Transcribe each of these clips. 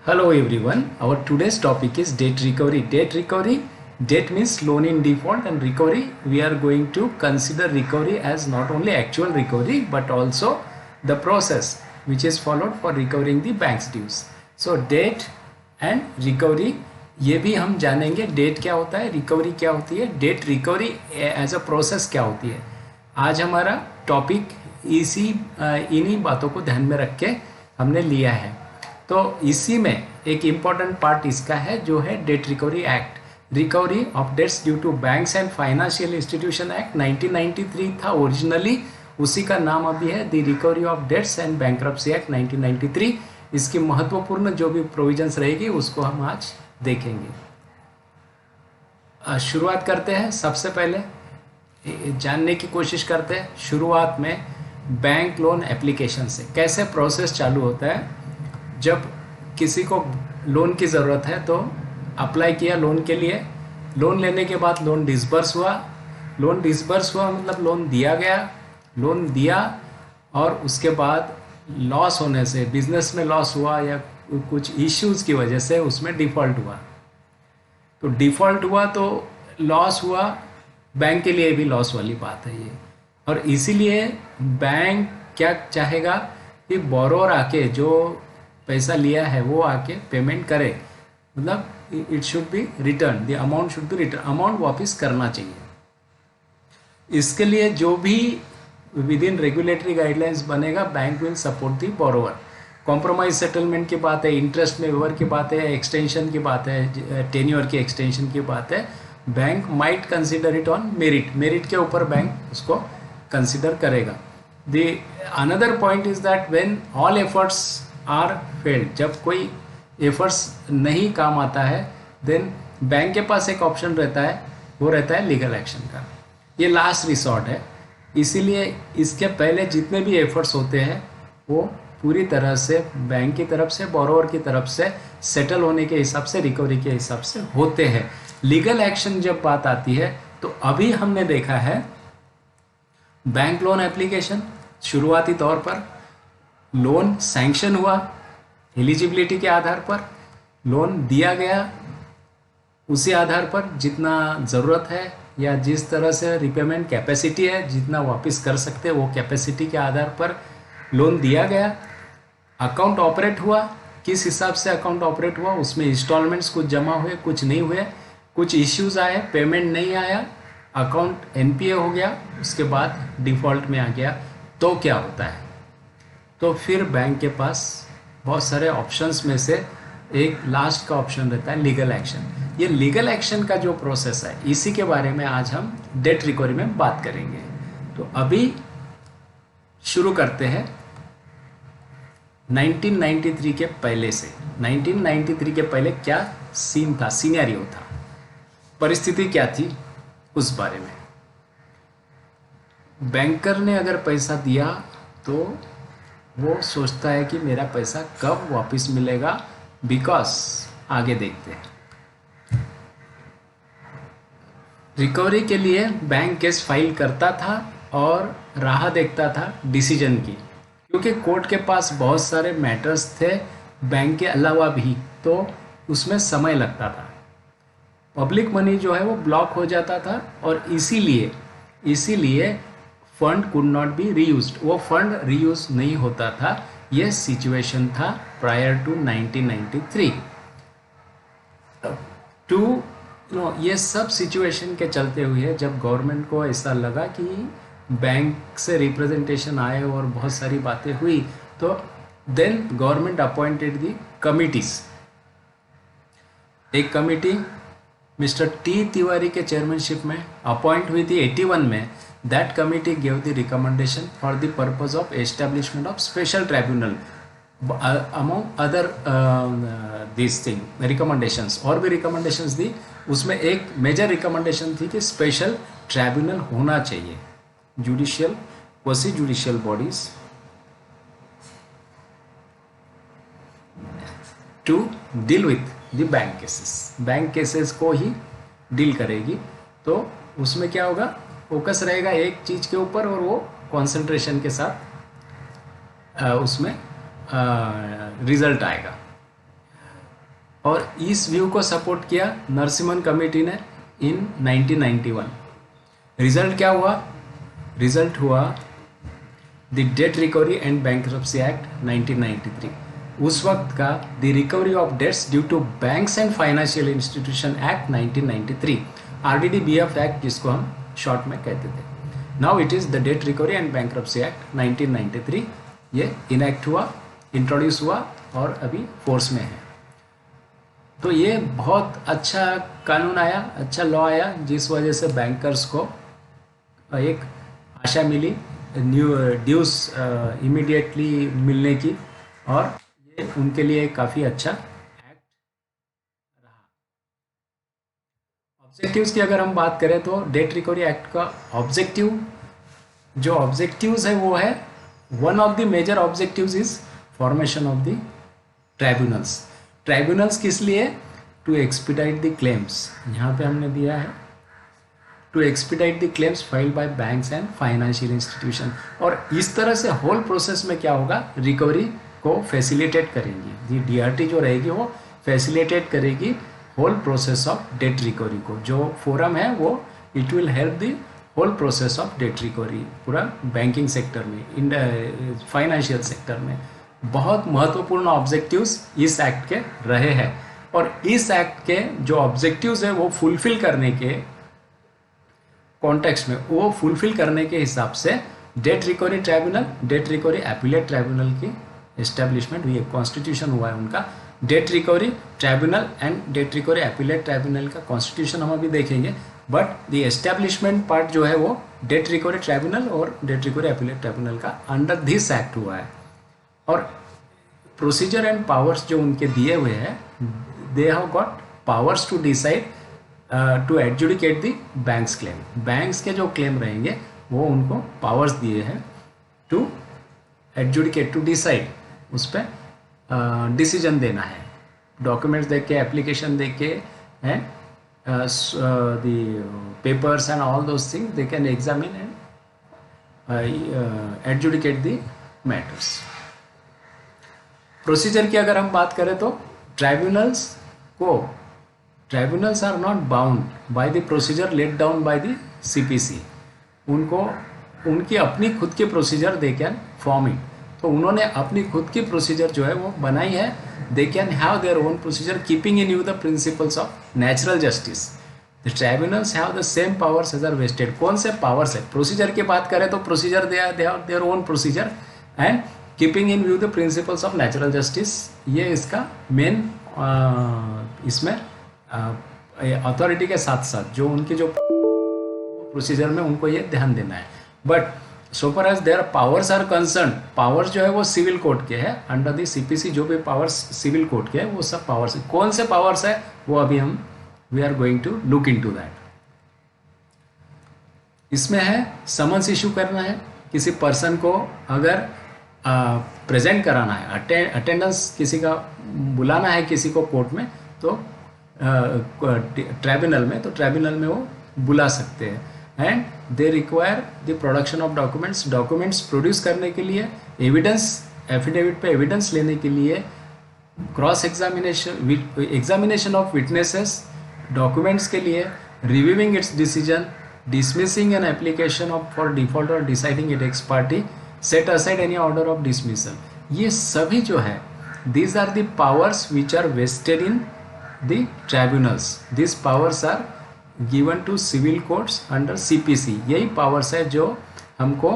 Hello everyone. Our today's topic is debt recovery. Debt means loan in default, and recovery we are going to consider recovery as not only actual recovery but also the process which is followed for recovering the bank's dues. So debt and recovery ये भी हम जानेंगे. Date क्या होता है, recovery क्या होती है, debt recovery as a process क्या होती है. आज हमारा टॉपिक इन्हीं बातों को ध्यान में रख के हमने लिया है. तो इसी में एक इम्पॉर्टेंट पार्ट इसका है जो है debt recovery act. Recovery of debts due to banks and financial institution act 1993 था ओरिजिनली. उसी का नाम अभी है the recovery of debts and bankruptcy act 1993. इसकी महत्वपूर्ण जो भी प्रोविजंस रहेगी उसको हम आज देखेंगे. शुरुआत करते हैं. सबसे पहले जानने की कोशिश करते हैं शुरुआत में बैंक लोन एप्लीकेशन से कैसे प्रोसेस चालू होता है. जब किसी को लोन की ज़रूरत है तो अप्लाई किया लोन के लिए. लोन लेने के बाद लोन डिसबर्स हुआ. लोन डिसबर्स हुआ मतलब लोन दिया गया. लोन दिया और उसके बाद लॉस होने से, बिजनेस में लॉस हुआ या कुछ इश्यूज़ की वजह से उसमें डिफ़ॉल्ट हुआ. तो डिफ़ॉल्ट हुआ तो लॉस हुआ. बैंक के लिए भी लॉस वाली बात है ये. और इसीलिए बैंक क्या चाहेगा कि बोरोवर आके जो पैसा लिया है वो आके पेमेंट करे. मतलब it should be return, the amount should be return, amount वापस करना चाहिए. इसके लिए जो भी विद इन रेगुलेटरी गाइडलाइंस बनेगा, bank will support the borrower. Compromise settlement की बात है, इंटरेस्ट में वेवर की बात है, एक्सटेंशन की बात है, टेन्योर की एक्सटेंशन की बात है. Bank might consider it on merit. Merit के ऊपर बैंक उसको कंसिडर करेगा. The another point is that when all efforts are failed, जब कोई एफर्ट्स नहीं काम आता है, देन बैंक के पास एक ऑप्शन रहता है, वो रहता है लीगल एक्शन का. ये लास्ट रिसॉर्ट है. इसीलिए इसके पहले जितने भी एफर्ट्स होते हैं वो पूरी तरह से बैंक की तरफ से, बोरोवर की तरफ से सेटल होने के हिसाब से, रिकवरी के हिसाब से होते हैं. लीगल एक्शन जब बात आती है तो अभी हमने देखा है बैंक लोन एप्लीकेशन. शुरुआती तौर पर लोन सैंक्शन हुआ, एलिजिबिलिटी के आधार पर लोन दिया गया, उसी आधार पर जितना ज़रूरत है या जिस तरह से रिपेमेंट कैपेसिटी है, जितना वापस कर सकते हैं वो कैपेसिटी के आधार पर लोन दिया गया. अकाउंट ऑपरेट हुआ, किस हिसाब से अकाउंट ऑपरेट हुआ, उसमें इंस्टॉलमेंट्स कुछ जमा हुए, कुछ नहीं हुए, कुछ इश्यूज आए, पेमेंट नहीं आया, अकाउंट एनपीए हो गया, उसके बाद डिफ़ॉल्ट में आ गया. तो क्या होता है, तो फिर बैंक के पास बहुत सारे ऑप्शंस में से एक लास्ट का ऑप्शन रहता है लीगल एक्शन. ये लीगल एक्शन का जो प्रोसेस है, इसी के बारे में आज हम डेट रिकवरी में बात करेंगे. तो अभी शुरू करते हैं 1993 के पहले से. 1993 के पहले क्या सीन था, सिनेरियो था, परिस्थिति क्या थी, उस बारे में. बैंकर ने अगर पैसा दिया तो वो सोचता है कि मेरा पैसा कब वापस मिलेगा, बिकॉज आगे देखते हैं. रिकवरी के लिए बैंक केस फाइल करता था और राह देखता था डिसीजन की, क्योंकि कोर्ट के पास बहुत सारे मैटर्स थे बैंक के अलावा भी, तो उसमें समय लगता था. पब्लिक मनी जो है वो ब्लॉक हो जाता था और इसीलिए fund could not be reused. वो फंड रीयूज नहीं होता था. ये सिचुएशन था प्रायर टू 1993. ये सब सिचुएशन के चलते हुए जब गवर्नमेंट को ऐसा लगा कि बैंक से रिप्रेजेंटेशन आए और बहुत सारी बातें हुई, तो देन गवर्नमेंट अपॉइंटेड दी कमिटीज. एक कमिटी मिस्टर टी तिवारी के चेयरमैनशिप में अपॉइंट हुई थी 81 में. That committee gave the recommendation for the purpose of establishment of special tribunal among other this thing recommendations. और भी रिकमेंडेशंस दी. उसमें एक मेजर रिकमेंडेशन थी कि स्पेशल ट्राइब्यूनल होना चाहिए, judicial quasi judicial bodies to deal with the bank cases. Bank cases को ही डील करेगी. तो उसमें क्या होगा, फोकस रहेगा एक चीज़ के ऊपर और वो कंसंट्रेशन के साथ उसमें रिजल्ट आएगा. और इस व्यू को सपोर्ट किया नरसिम्हन कमेटी ने इन 1991। रिजल्ट क्या हुआ? रिजल्ट हुआ the debt recovery and bankruptcy act 1993। उस वक्त का the recovery of debts due to banks and financial institution act 1993, RDDBF act जिसको हम शॉर्ट में कहते थे। Now it is the debt recovery and bankruptcy act 1993। ये इनैक्ट हुआ, इंट्रोड्यूस हुआ और अभी फोर्स में है। तो ये बहुत अच्छा कानून आया, अच्छा लॉ आया, जिस वजह से बैंकर्स को एक आशा मिली न्यू ड्यूज इमीडिएटली मिलने की, और ये उनके लिए काफ़ी अच्छा एक्ट रहा। ऑब्जेक्टिव्स की अगर हम बात करें तो डेट रिकवरी एक्ट का जो ऑब्जेक्टिव्स है वो है, one of the major objectives is formation of the tribunals. Tribunals किस लिए? टू एक्सपीडाइट द क्लेम्स, यहाँ पे हमने दिया है to expedite the claims filed by banks and financial institution. और इस तरह से होल प्रोसेस में क्या होगा, रिकवरी को फैसिलिटेट करेंगी। ये DRT जो रहेगी वो फैसिलिटेट करेगी whole process of debt recovery को। जो फोरम है वो it will help the whole process of debt recovery पूरा बैंकिंग सेक्टर में, फाइनेंशियल सेक्टर में। बहुत महत्वपूर्ण ऑब्जेक्टिव्स इस एक्ट के रहे हैं, और इस एक्ट के जो ऑब्जेक्टिव्स है वो फुलफिल करने के कॉन्टेक्स्ट में, वो फुलफिल करने के हिसाब से date recovery tribunal, date recovery appellate tribunal की एस्टेब्लिशमेंट हुई है, कॉन्स्टिट्यूशन हुआ है उनका। Date recovery tribunal and date recovery appellate tribunal का कॉन्स्टिट्यूशन हम अभी देखेंगे, बट द एस्टेब्लिशमेंट पार्ट जो है वो डेट रिकवरी ट्राइब्यूनल और डेट रिकवरी अपीलेट ट्राइब्यूनल का अंडर दिस एक्ट हुआ है। और प्रोसीजर एंड पावर्स जो उनके दिए हुए हैं, they have got powers to decide to adjudicate the banks claim. Banks के जो क्लेम रहेंगे वो उनको पावर्स दिए हैं टू एडजुडिकेट, टू डिसाइड, उस पर डिसीजन देना है। डॉक्यूमेंट्स देख के, एप्लीकेशन देख के, हैं the papers and all those things they can examine and adjudicate the matters. Procedure की अगर हम बात करें तो tribunals are not bound by the procedure laid down by the CPC। उनको उनकी अपनी खुद की procedure they can form it. तो उन्होंने अपनी खुद की प्रोसीजर जो है वो बनाई है। They can have their own procedure keeping in view the principles of natural justice. The tribunals have the same powers as are vested. कौन से पावर्स है? प्रोसीजर की बात करें तो procedure they have their own procedure and keeping in view the principles of natural justice. ये इसका main इसमें अथॉरिटी के साथ साथ जो उनकी जो प्रोसीजर में उनको ये ध्यान देना है। But so far as their powers are concern, powers जो है वो सिविल कोड के हैं। अंडर द CPC जो भी पावर्स सिविल कोड के हैं वो सब पावर्स, कौन से पावर्स है वो अभी we are going to look into that. इसमें है समन्स इशू करना है, किसी पर्सन को अगर प्रेजेंट कराना है, अटेंडेंस किसी का बुलाना है किसी को कोर्ट में, तो ट्राइब्यूनल में, तो ट्राइब्यूनल में वो बुला सकते हैं। And they require the production of documents produce करने के लिए, एविडेंस, एफिडेविट पे एविडेंस लेने के लिए, cross examination of witnesses, documents के लिए, reviewing its decision, dismissing an application of for default और deciding it ex parte, set aside any order of dismissal. ये सभी जो है, these are the powers which are vested in the tribunals. These powers are given to civil courts under CPC. यही powers है जो हमको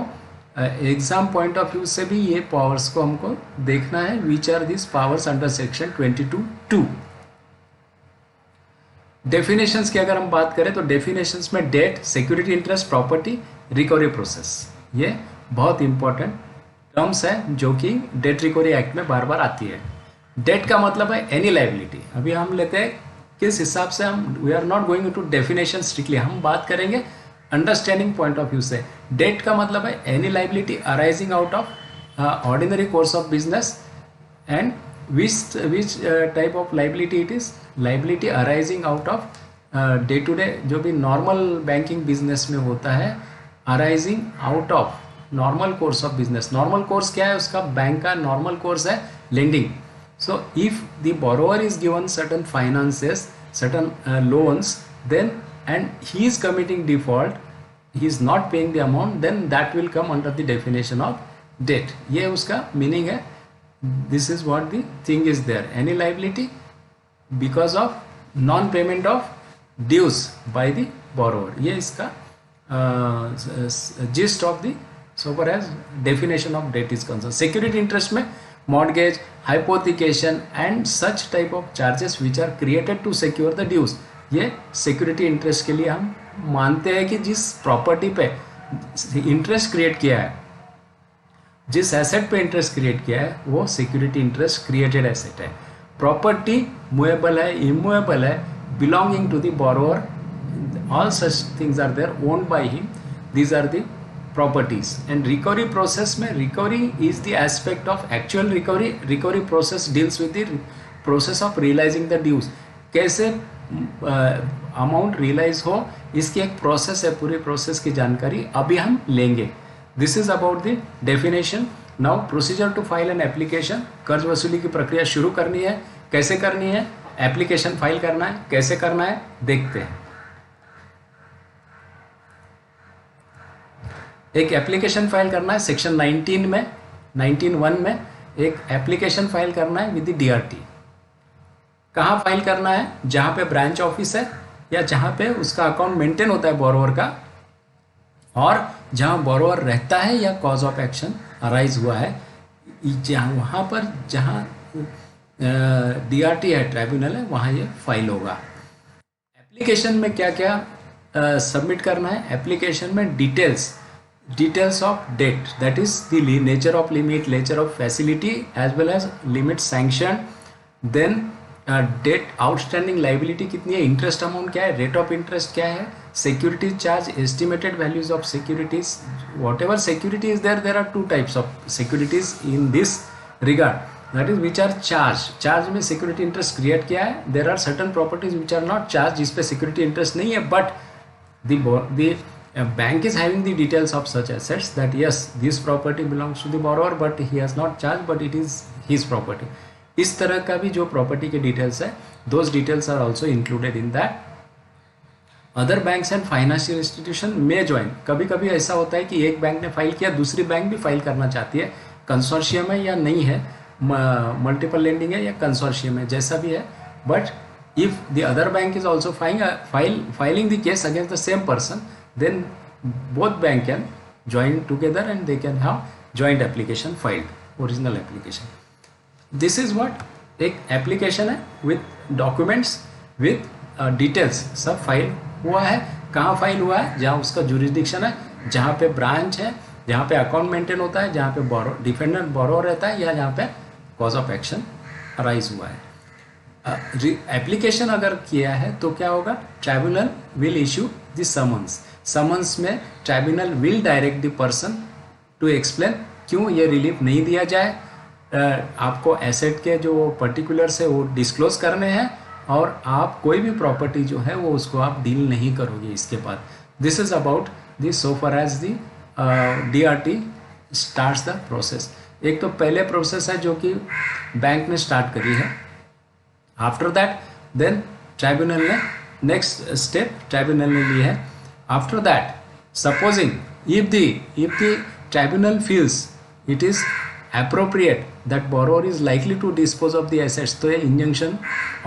exam point of view से भी ये पावर्स को हमको देखना है। Which are this powers under section 22(2). Definitions की अगर हम बात करें तो डेफिनेशंस में debt, security interest, property, recovery process, ये बहुत इंपॉर्टेंट टर्म्स है जो कि डेट रिकवरी एक्ट में बार बार आती है। डेट का मतलब है एनी लाइबिलिटी। अभी हम लेते हैं किस हिसाब से, हम we are not going to definition strictly, हम बात करेंगे अंडरस्टैंडिंग पॉइंट ऑफ व्यू से। डेट का मतलब है any liability arising out of ordinary course of business and which type of liability it is, liability arising out of day to day जो भी normal banking business में होता है, arising out of normal course of business. Normal course क्या है उसका? Bank का normal course है lending. So if the borrower is given certain finances, certain loans, then and he is committing default, he is not paying the amount, then that will come under the definition of debt. ये उसका meaning है. This is what the thing is there. Any liability because of non-payment of dues by the borrower. ये इसका gist of the so far as definition of debt is concerned. Security interest में mortgage, hypothecation and such type of charges which are created to secure the dues. ये security interest के लिए हम मानते हैं कि जिस प्रॉपर्टी पे इंटरेस्ट क्रिएट किया है, जिस एसेट पे इंटरेस्ट क्रिएट किया है, वो सिक्योरिटी इंटरेस्ट क्रिएटेड एसेट है. प्रॉपर्टी मूवेबल है, इमूवेबल है, belonging to the borrower, all such things are there, owned by him. These are the properties. And recovery process में, recovery is the aspect of actual recovery. Recovery process deals with the process of realizing the dues. कैसे amount realize हो, इसकी एक process है. पूरी process की जानकारी अभी हम लेंगे. This is about the definition. Now procedure to file an application. कर्ज वसूली की प्रक्रिया शुरू करनी है, कैसे करनी है, एप्लीकेशन फाइल करना है, कैसे करना है, देखते हैं. एक एप्लीकेशन फाइल करना है सेक्शन 19 में, 19(1) में एक एप्लीकेशन फाइल करना है विद द DRT. कहाँ फाइल करना है? जहाँ पे ब्रांच ऑफिस है या जहाँ पे उसका अकाउंट मेंटेन होता है बोरोवर का, और जहाँ बोरोवर रहता है या कॉज ऑफ एक्शन अराइज हुआ है, जहाँ वहाँ पर जहाँ DRT है, ट्राइब्यूनल है, वहाँ ये फाइल होगा. एप्लीकेशन में क्या क्या सबमिट करना है? एप्लीकेशन में details of debt, that is the nature of limit, nature of facility as well as limit sanction. Then debt, outstanding liability कितनी है, इंटरेस्ट अमाउंट क्या है, रेट ऑफ इंटरेस्ट क्या है, security charge, estimated values of securities. Whatever security is there, there are two types of securities in this regard, that is which are charge. Charge में security interest create किया है. There are certain properties which are not charge, जिसपे security interest नहीं है, but the bank is having the details of such assets that yes, this property belongs to the borrower but he has not charged, but it is his property. इस तरह का भी जो property के details है, those details are also included in that. Other banks and financial institution में join. कभी कभी ऐसा होता है कि एक बैंक ने फाइल किया, दूसरी बैंक भी फाइल करना चाहती है, कंसोर्शियम है या नहीं है, मल्टीपल लेंडिंग है या कंसोर्शियम है, जैसा भी है, but if the other bank is also filing the case against the same person, then both bank can join together and they can have joint application filed, original application. This is what एक application है with documents with details, सब file हुआ है. कहाँ file हुआ है? जहाँ उसका jurisdiction है, जहाँ पे ब्रांच है, जहाँ पे अकाउंट मेंटेन होता है, जहाँ पे डिफेंडेंट बोरोवर रहता है, या जहाँ पे कॉज ऑफ एक्शन अराइज हुआ है. एप्लीकेशन अगर किया है तो क्या होगा? Tribunal will issue the summons. Summons में tribunal will direct the person to explain क्यों ये रिलीफ नहीं दिया जाए. आपको एसेट के जो पर्टिकुलर्स है वो डिस्क्लोज करने हैं, और आप कोई भी प्रॉपर्टी जो है वो उसको आप डील नहीं करोगे इसके बाद. This is about this so far as the DRT starts the process. एक तो पहले प्रोसेस है जो कि बैंक ने स्टार्ट करी है. आफ्टर दैट देन ट्राइब्यूनल ने नेक्स्ट स्टेप ट्राइब्यूनल ने ली है. After that, supposing if the tribunal feels it is appropriate that borrower is likely to dispose of the assets, तो ये injunction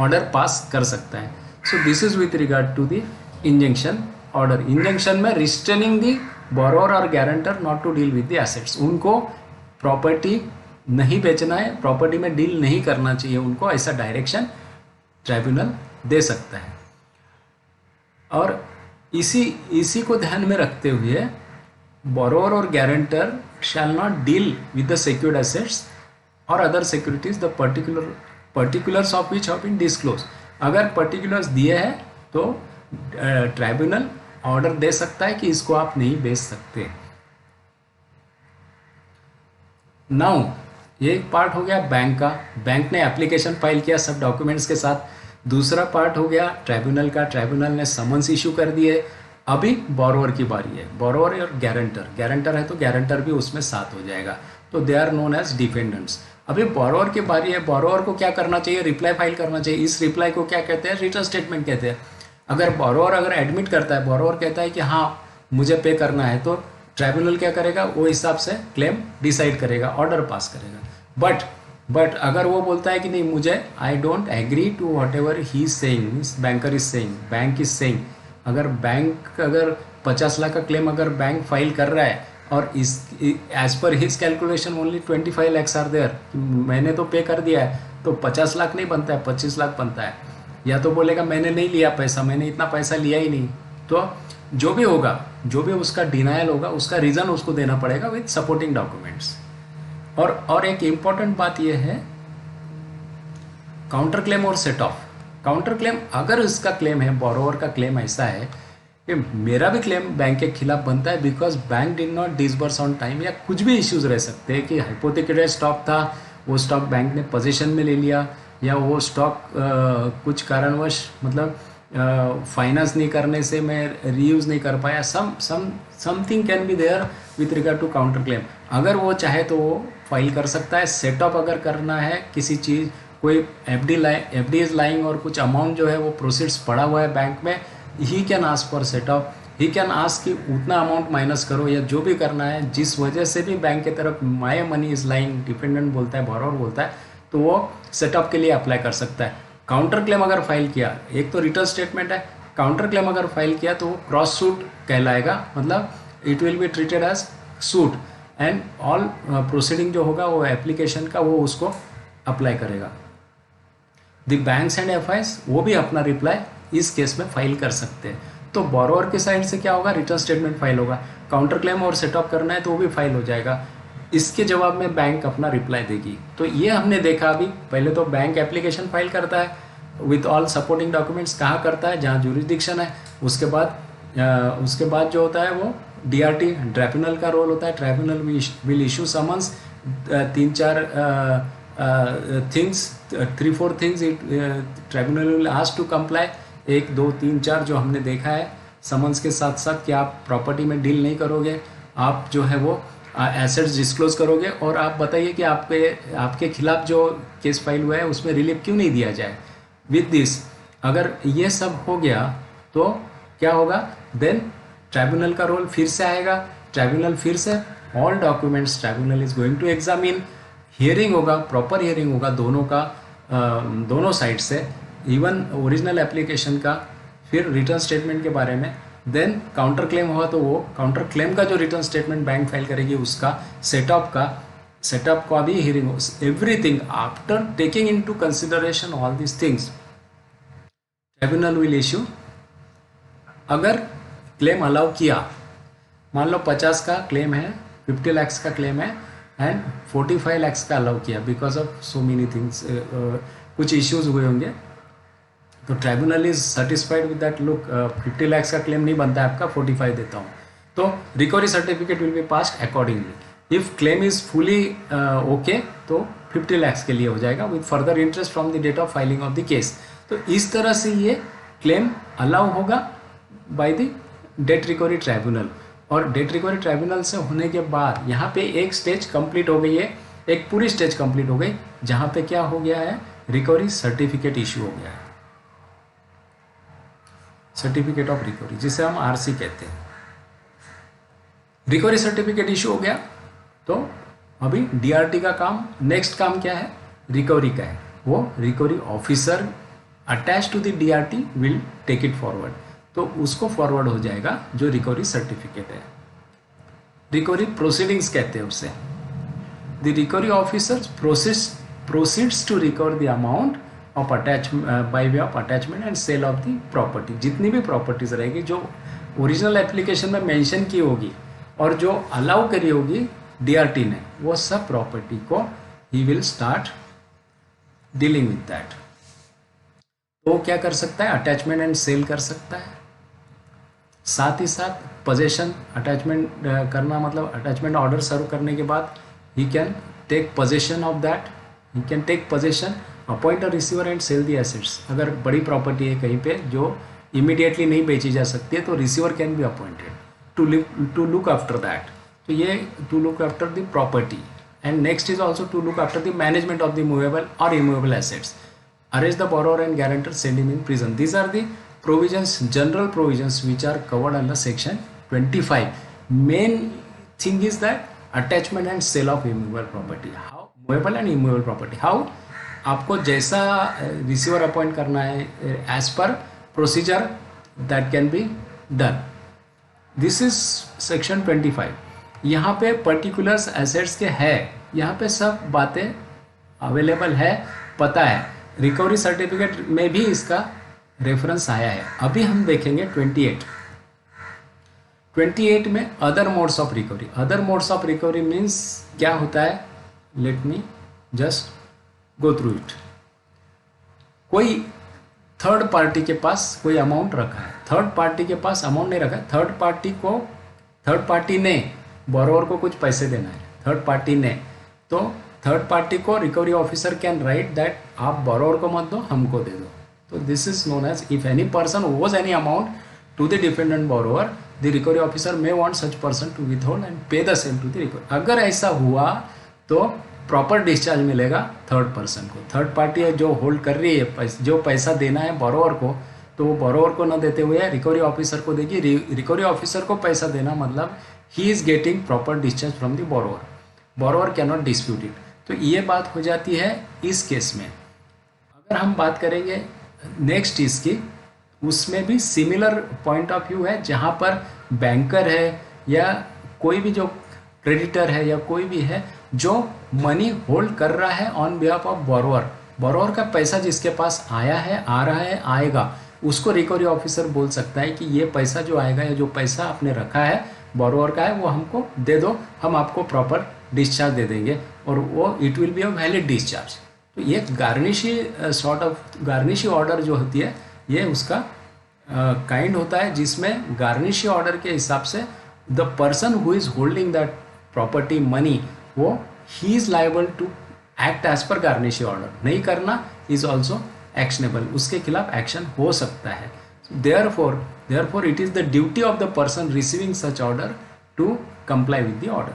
order pass कर सकता है. So this is with regard to the injunction order. Injunction में restraining the borrower or guarantor not to deal with the assets. उनको property नहीं बेचना है, प्रॉपर्टी में डील नहीं करना चाहिए उनको, ऐसा डायरेक्शन ट्राइब्यूनल दे सकता है. और इसी को ध्यान में रखते हुए borrower और guarantor shall not deal with the secured assets or other securities the particulars of which have been disclosed. अगर particulars दिए हैं तो ट्राइब्यूनल ऑर्डर दे सकता है कि इसको आप नहीं बेच सकते. नाउ ये एक पार्ट हो गया बैंक का. बैंक ने एप्लीकेशन फाइल किया सब डॉक्यूमेंट्स के साथ. दूसरा पार्ट हो गया ट्राइब्यूनल का. ट्राइब्यूनल ने समन्स इशू कर दिए. अभी बोरोवर की बारी है. बोरोवर और गारंटर है तो गारंटर भी उसमें साथ हो जाएगा, तो they are known as defendants. अभी बोरोअर की बारी है, बोरोअर को क्या करना चाहिए, रिप्लाई फाइल करना चाहिए। इस रिप्लाई को क्या कहते हैं, रिटर्न स्टेटमेंट कहते हैं। अगर बोरोअर अगर एडमिट करता है, बोरोअर कहता है कि हाँ मुझे पे करना है, तो ट्राइब्यूनल क्या करेगा, वो हिसाब से क्लेम डिसाइड करेगा, ऑर्डर पास करेगा। बट अगर वो बोलता है कि नहीं मुझे I don't agree to whatever he saying, banker is saying, bank is saying, अगर बैंक अगर 50 लाख का क्लेम अगर बैंक फाइल कर रहा है और इस as per his calculation only 25 lakhs are there, मैंने तो पे कर दिया है, तो 50 लाख नहीं बनता है, 25 लाख बनता है। या तो बोलेगा मैंने नहीं लिया पैसा, मैंने इतना पैसा लिया ही नहीं। तो जो भी होगा, जो भी उसका डिनायल होगा, उसका रीज़न उसको देना पड़ेगा विद सपोर्टिंग डॉक्यूमेंट्स। और एक इम्पॉर्टेंट बात यह है, काउंटर क्लेम और सेट ऑफ। काउंटर क्लेम, अगर इसका क्लेम है, बोरोवर का क्लेम ऐसा है कि मेरा भी क्लेम बैंक के खिलाफ बनता है because bank did not disburse on time, या कुछ भी इश्यूज रह सकते हैं कि हाइपोथेकेटेड स्टॉक था, वो स्टॉक बैंक ने पोजीशन में ले लिया, या वो स्टॉक कुछ कारणवश मतलब फाइनेंस नहीं करने से मैं रीयूज़ नहीं कर पाया, something can be there with regard to counter claim. अगर वो चाहे तो वो फाइल कर सकता है। सेट ऑफ अगर करना है किसी चीज़, कोई एफडी इज लाइंग और कुछ अमाउंट जो है वो प्रोसीड्स पड़ा हुआ है बैंक में, he can ask for set of, he can ask कि उतना अमाउंट माइनस करो, या जो भी करना है जिस वजह से भी बैंक की तरफ my money is lying, dependent बोलता है, बोरोवर बोलता है, तो वो सेटअप के लिए अप्लाई कर सकता है। काउंटर क्लेम अगर फाइल किया, एक तो रिटर्न स्टेटमेंट है, काउंटर क्लेम अगर फाइल किया तो वो क्रॉस सूट कहलाएगा, मतलब it will be treated as suit and all proceeding जो होगा वो एप्लीकेशन का वो उसको अप्लाई करेगा। द बैंक्स एंड एफआईज वो भी अपना रिप्लाई इस केस में फाइल कर सकते हैं। तो बोरोवर के साइड से क्या होगा, रिटर्न स्टेटमेंट फाइल होगा, काउंटर क्लेम और सेटअप करना है तो वो भी फाइल हो जाएगा। इसके जवाब में बैंक अपना रिप्लाई देगी। तो ये हमने देखा अभी, पहले तो बैंक एप्लीकेशन फाइल करता है विथ ऑल सपोर्टिंग डॉक्यूमेंट्स, कहाँ करता है, जहाँ जुरिडिक्शन है। उसके बाद जो होता है वो डीआरटी, ट्राइब्यूनल का रोल होता है। Tribunal will issue summons, 3-4 things, 3-4 things tribunal will ask to comply, 1 2 3 4 जो हमने देखा है। समन्स के साथ साथ कि आप प्रॉपर्टी में डील नहीं करोगे, आप जो है वो एसेट्स डिस्क्लोज करोगे, और आप बताइए कि आपके खिलाफ जो केस फाइल हुआ है उसमें रिलीफ क्यों नहीं दिया जाए। विद दिस अगर ये सब हो गया तो क्या होगा, देन ट्राइब्यूनल का रोल फिर से आएगा। ट्राइब्यूनल फिर से all documents tribunal is going to examine, hearing होगा, प्रॉपर हियरिंग होगा दोनों का, दोनों साइड से, इवन ओरिजिनल एप्लीकेशन का, फिर रिटर्न स्टेटमेंट के बारे में। देन काउंटर क्लेम हुआ तो वो काउंटर क्लेम का जो रिटर्न स्टेटमेंट बैंक फाइल करेगी उसका, सेटअप का भी हियरिंग हो। Everything after taking into consideration all this things, tribunal will issue. अगर क्लेम अलाउ किया, मान लो 50 का क्लेम है, 50 lakhs का क्लेम है एंड 45 lakhs का अलाउ किया because of so many things, कुछ इश्यूज हुए होंगे, तो tribunal is satisfied with that, look 50 lakhs का क्लेम नहीं बनता है आपका, 45 देता हूँ, तो recovery certificate will be passed accordingly. If claim is fully okay तो 50 lakhs के लिए हो जाएगा with further interest from the date of filing of the case. तो इस तरह से ये क्लेम अलाउ होगा by the debt recovery tribunal. और डेट रिकवरी ट्राइब्यूनल से होने के बाद यहाँ पे एक स्टेज कंप्लीट हो गई है, एक पूरी स्टेज कंप्लीट हो गई, जहाँ पे क्या हो गया है, रिकवरी सर्टिफिकेट इश्यू हो गया है, सर्टिफिकेट ऑफ रिकवरी, जिसे हम आरसी कहते हैं। रिकवरी सर्टिफिकेट इश्यू हो गया तो अभी डीआरटी का काम, नेक्स्ट काम क्या है, रिकवरी का है। वो recovery officer attach to the DRT will take it forward, तो उसको फॉरवर्ड हो जाएगा जो रिकवरी सर्टिफिकेट है। रिकवरी प्रोसीडिंग्स कहते हैं उसे। The recovery officer proceeds to recover the amount of by way of attachment and sale of the property. जितनी भी प्रॉपर्टीज रहेगी जो ओरिजिनल एप्लीकेशन में मेंशन की होगी और जो अलाउ करी होगी डीआरटी ने, वो सब प्रॉपर्टी को he will start dealing with that. तो क्या कर सकता है, अटैचमेंट एंड सेल कर सकता है, साथ ही साथ पोजेशन अटैचमेंट करना, मतलब अटैचमेंट ऑर्डर सर्व करने के बाद he can take possession of that, he can take possession, appoint a receiver and sale the assets. अगर बड़ी प्रॉपर्टी है कहीं पे जो इमीडिएटली नहीं बेची जा सकती है तो receiver can be appointed to look after that. तो ये to look after the property and next is also to look after the management of the movable or immovable assets, arrest the borrower and guarantor, send him in prison. These are the provisions, general provisions which are covered under section 25. Main thing is that attachment and sale of immovable property, how movable and immovable property, how आपको जैसा receiver appoint करना है as per procedure that can be done. This is section 25. यहाँ पे particulars assets के है, यहाँ पे सब बातें अवेलेबल है, पता है. रिकवरी सर्टिफिकेट में भी इसका रेफरेंस आया है. अभी हम देखेंगे 28 में other modes of recovery. Other modes of recovery means क्या होता है, let me just go through it. कोई थर्ड पार्टी के पास कोई अमाउंट रखा है, थर्ड पार्टी के पास अमाउंट नहीं रखा है, थर्ड पार्टी ने बोरोवर को कुछ पैसे देना है, थर्ड पार्टी ने, तो थर्ड पार्टी को recovery officer can write that आप बोरोवर को मत दो, हमको दे दो. तो this is known as if any person owes any amount to the dependent borrower, the recovery officer may want such person to withhold and pay the same to the recovery. अगर ऐसा हुआ तो प्रॉपर डिस्चार्ज मिलेगा third person को. Third party है जो hold कर रही है, जो पैसा देना है बोरोवर को, तो वो बोरोवर को न देते हुए रिकवरी ऑफिसर को देगी. रिकवरी ऑफिसर को पैसा देना मतलब he is getting proper discharge from the borrower. Borrower can not dispute it. तो ये बात हो जाती है इस केस में. अगर हम बात करेंगे नेक्स्ट इसकी, उसमें भी सिमिलर पॉइंट ऑफ व्यू है, जहाँ पर बैंकर है या कोई भी जो क्रेडिटर है या कोई भी है जो मनी होल्ड कर रहा है on behalf of borrower. Borrower का पैसा जिसके पास आया है, आ रहा है, आएगा, उसको रिकवरी ऑफिसर बोल सकता है कि ये पैसा जो आएगा या जो पैसा आपने रखा है बोरोवर का है, वो हमको दे दो, हम आपको प्रॉपर डिस्चार्ज दे देंगे, और वो it will be a valid discharge. तो ये garnishee sort of garnishee order जो होती है, ये उसका काइंड होता है, जिसमें गार्निशी ऑर्डर के हिसाब से the person who is holding that property money, वो ही is liable to act as per garnishee order. नहीं करना इज ऑल्सो एक्शनेबल, उसके खिलाफ एक्शन हो सकता है. Therefore it is the duty of the person receiving such order to comply with the order.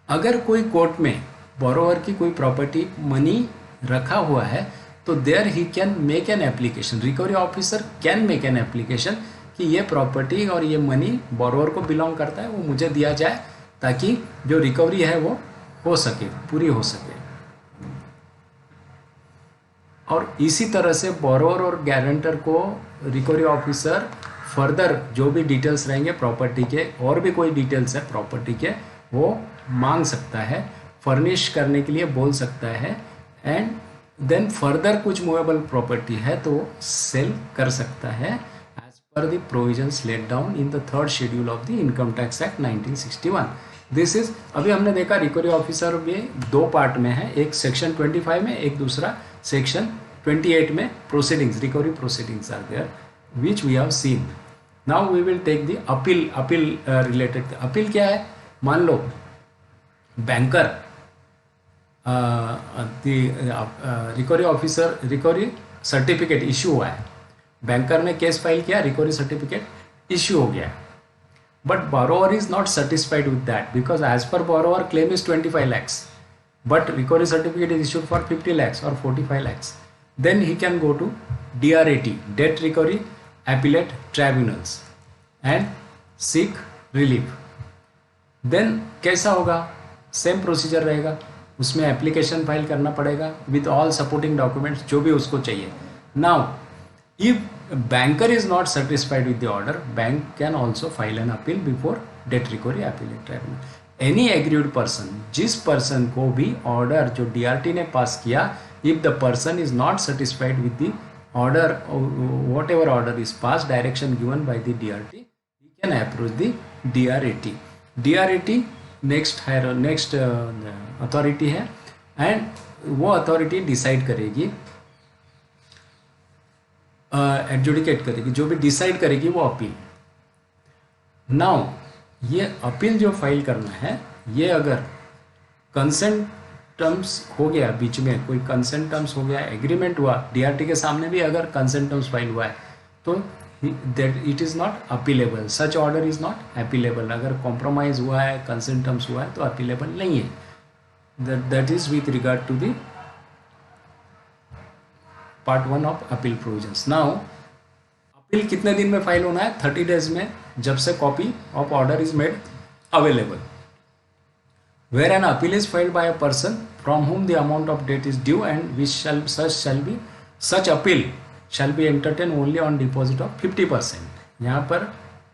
अगर कोई कोर्ट में बोरोवर की कोई प्रॉपर्टी मनी रखा हुआ है, तो there he can make an application, recovery officer can make an application कि ये प्रॉपर्टी और ये मनी बोरोवर को बिलोंग करता है, वो मुझे दिया जाए, ताकि जो रिकवरी है वो हो सके, पूरी हो सके. और इसी तरह से बोरोवर और गारंटर को रिकवरी ऑफिसर फर्दर जो भी डिटेल्स रहेंगे प्रॉपर्टी के, और भी कोई डिटेल्स है प्रॉपर्टी के, वो मांग सकता है, फर्निश करने के लिए बोल सकता है. एंड देन फर्दर कुछ मूवेबल प्रॉपर्टी है तो सेल कर सकता है as per the provisions laid down in the third schedule of the income tax act 1961. This is, अभी हमने देखा रिकवरी ऑफिसर में दो पार्ट में है, एक सेक्शन 25 में, एक दूसरा सेक्शन 28 में. Proceedings, recovery proceedings are there which we have seen. Now we will take the appeal related. Appeal क्या है, मान लो banker recovery officer, recovery certificate issue हुआ है, बैंकर ने केस फाइल किया, रिकवरी सर्टिफिकेट इशू हो गया, but borrower is not satisfied with that because as per borrower claim is 25 lakhs, but recovery certificate is issued for 50 lakhs or 45 lakhs. Then he can go to DRAT, Debt Recovery Appellate Tribunals, and seek relief. Then कैसा होगा, same procedure रहेगा, उसमें application file करना पड़ेगा with all supporting documents जो भी उसको चाहिए. Now if banker is not satisfied with the order, bank can also file an appeal before date recovery appellate tribunal. Any agreed person, जिस person को भी ऑर्डर जो DRT ने पास किया, if the person is not satisfied with the order, what ever order is pass, direction given by the DRT, he can approach the DRAT. DRAT next authority है, and वो authority decide करेगी, adjudicate करेगी, जो भी decide करेगी वो appeal. Now ये appeal जो फाइल करना है, ये अगर कंसेंट टर्म्स हो गया, बीच में कोई कंसेंट टर्म्स हो गया, एग्रीमेंट हुआ, DRT के सामने भी अगर कंसेंट टर्म्स फाइल हुआ है, तो that it is not appealable. Such order is not appealable. अगर compromise हुआ है, consent terms हुआ है तो appealable नहीं है. That is with regard to the part 1 of appeal provisions. Now appeal कितने दिन में फाइल होना है? 30 days में, जब से copy of order is made available. Where an appeal is filed by a person from whom the amount of debt is due and which such appeal shall be entertained only on deposit of 50%. यहाँ पर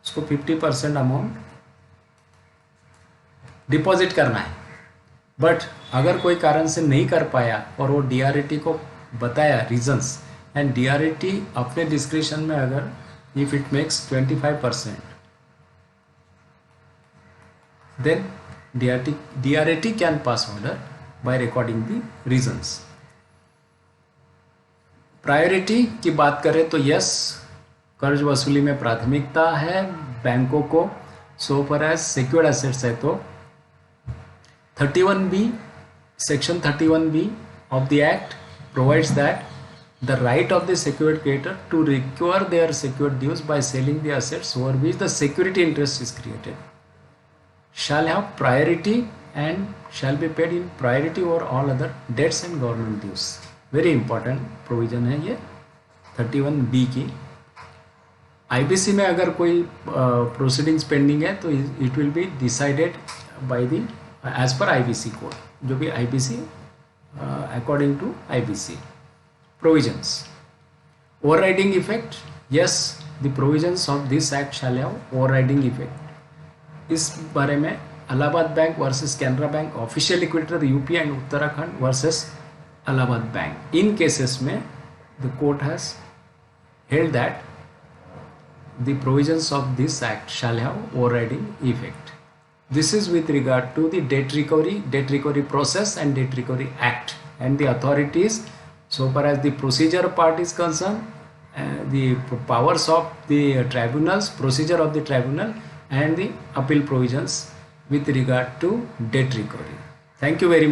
उसको 50% amount deposit करना है. But अगर कोई कारण से नहीं कर पाया और वो DRAT को बताया रीजंस, एंड DRAT अपने डिस्क्रिप्शन में अगर if it makes 25%, then DRAT can pass order by recording the reasons. Priority की बात करें तो यस, कर्ज वसूली में प्राथमिकता है बैंकों को so far as secured assets है. तो 31B, section 31B of the act provides that the right of the secured creditor to recover their secured dues by selling the assets over which the security interest is created shall have priority and shall be paid in priority over all other debts and government dues. Very important provision है ये 31B की. IBC में अगर कोई proceedings pending है तो it will be decided by the as per IBC code, जो भी IBC according to IBC provisions. Overriding effect, yes the provisions of this act shall have overriding effect. इस बारे में Allahabad bank versus Canara bank, official liquidator UP and Uttarakhand versus Allahabad Bank. In cases में the court has held that the provisions of this act shall have overriding effect. This is with regard to the debt recovery process and debt recovery act, and the authorities so far as the procedure part is concerned, the powers of the tribunals, procedure of the tribunal, and the appeal provisions with regard to debt recovery. Thank you very much.